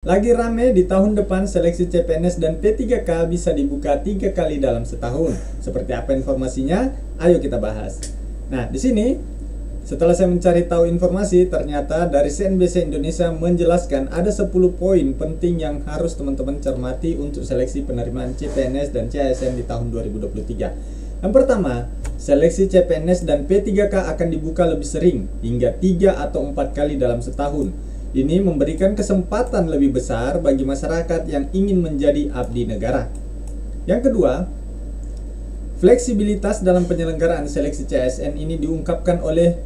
Lagi rame di tahun depan seleksi CPNS dan P3K bisa dibuka 3 kali dalam setahun. Seperti apa informasinya? Ayo kita bahas. Nah, di sini setelah saya mencari tahu informasi, ternyata dari CNBC Indonesia menjelaskan ada 10 poin penting yang harus teman-teman cermati untuk seleksi penerimaan CPNS dan CASN di tahun 2023. Yang pertama, seleksi CPNS dan P3K akan dibuka lebih sering, hingga 3 atau 4 kali dalam setahun. Ini memberikan kesempatan lebih besar bagi masyarakat yang ingin menjadi abdi negara. Yang kedua, fleksibilitas dalam penyelenggaraan seleksi CASN ini diungkapkan oleh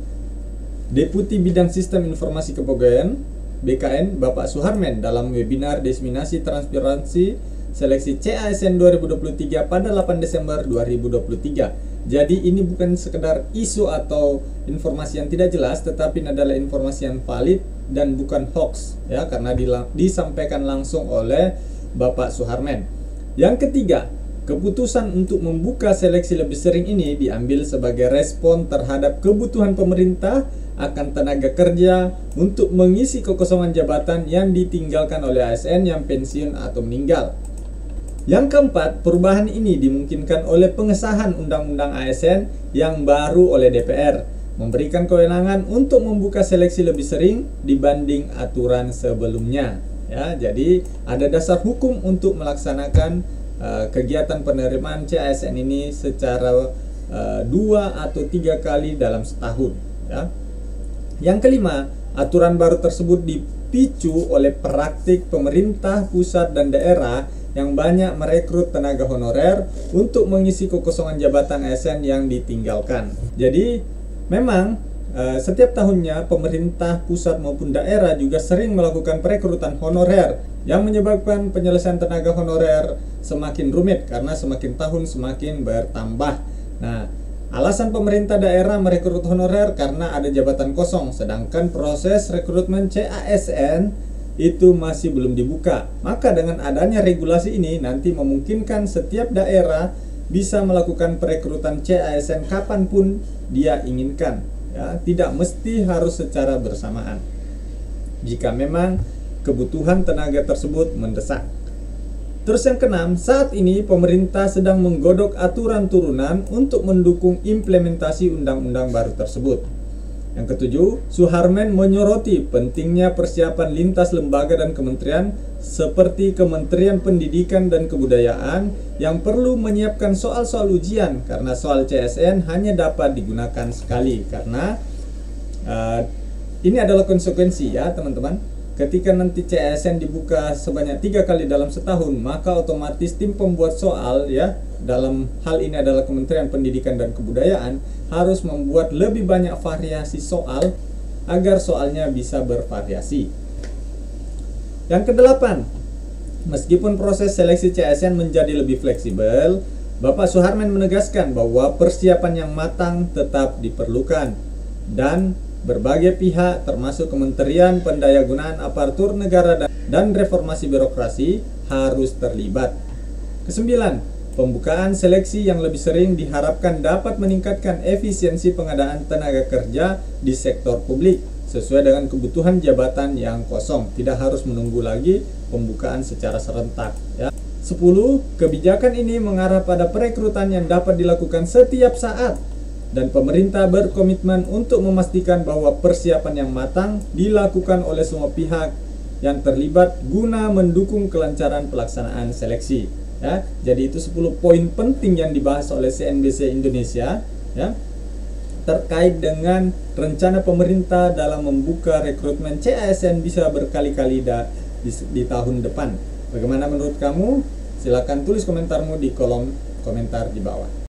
Deputi Bidang Sistem Informasi Kepegawaian BKN Bapak Suharmen dalam webinar Diseminasi Transparansi Seleksi CASN 2023 pada 8 Desember 2023. Jadi ini bukan sekedar isu atau informasi yang tidak jelas, tetapi adalah informasi yang valid dan bukan hoax, ya, karena disampaikan langsung oleh Bapak Suharmen. Yang ketiga, keputusan untuk membuka seleksi lebih sering ini diambil sebagai respon terhadap kebutuhan pemerintah akan tenaga kerja untuk mengisi kekosongan jabatan yang ditinggalkan oleh ASN yang pensiun atau meninggal. Yang keempat, perubahan ini dimungkinkan oleh pengesahan Undang-Undang ASN yang baru oleh DPR, memberikan kewenangan untuk membuka seleksi lebih sering dibanding aturan sebelumnya. Ya, jadi ada dasar hukum untuk melaksanakan kegiatan penerimaan CASN ini secara 2 atau 3 kali dalam setahun. Ya. Yang kelima, aturan baru tersebut dipicu oleh praktik pemerintah pusat dan daerah yang banyak merekrut tenaga honorer untuk mengisi kekosongan jabatan ASN yang ditinggalkan. Jadi memang setiap tahunnya pemerintah pusat maupun daerah juga sering melakukan perekrutan honorer yang menyebabkan penyelesaian tenaga honorer semakin rumit karena semakin tahun semakin bertambah. Nah, alasan pemerintah daerah merekrut honorer karena ada jabatan kosong, sedangkan proses rekrutmen CASN itu masih belum dibuka. Maka dengan adanya regulasi ini nanti memungkinkan setiap daerah bisa melakukan perekrutan CASN kapanpun dia inginkan, ya, tidak mesti harus secara bersamaan jika memang kebutuhan tenaga tersebut mendesak. Terus yang keenam, saat ini pemerintah sedang menggodok aturan turunan untuk mendukung implementasi undang-undang baru tersebut. Yang ketujuh, Suharmen menyoroti pentingnya persiapan lintas lembaga dan kementerian seperti Kementerian Pendidikan dan Kebudayaan yang perlu menyiapkan soal-soal ujian karena soal CASN hanya dapat digunakan sekali. Karena ini adalah konsekuensi, ya teman-teman. Ketika nanti CASN dibuka sebanyak 3 kali dalam setahun, maka otomatis tim pembuat soal, ya, dalam hal ini adalah Kementerian Pendidikan dan Kebudayaan, harus membuat lebih banyak variasi soal agar soalnya bisa bervariasi. Yang kedelapan, meskipun proses seleksi CASN menjadi lebih fleksibel, Bapak Suharmen menegaskan bahwa persiapan yang matang tetap diperlukan dan berbagai pihak termasuk Kementerian Pendayagunaan Aparatur Negara dan Reformasi Birokrasi harus terlibat. Kesembilan, pembukaan seleksi yang lebih sering diharapkan dapat meningkatkan efisiensi pengadaan tenaga kerja di sektor publik sesuai dengan kebutuhan jabatan yang kosong, tidak harus menunggu lagi pembukaan secara serentak, ya. 10, kebijakan ini mengarah pada perekrutan yang dapat dilakukan setiap saat dan pemerintah berkomitmen untuk memastikan bahwa persiapan yang matang dilakukan oleh semua pihak yang terlibat guna mendukung kelancaran pelaksanaan seleksi. Ya, jadi itu 10 poin penting yang dibahas oleh CNBC Indonesia, ya, terkait dengan rencana pemerintah dalam membuka rekrutmen CASN bisa berkali-kali di tahun depan. Bagaimana menurut kamu? Silakan tulis komentarmu di kolom komentar di bawah.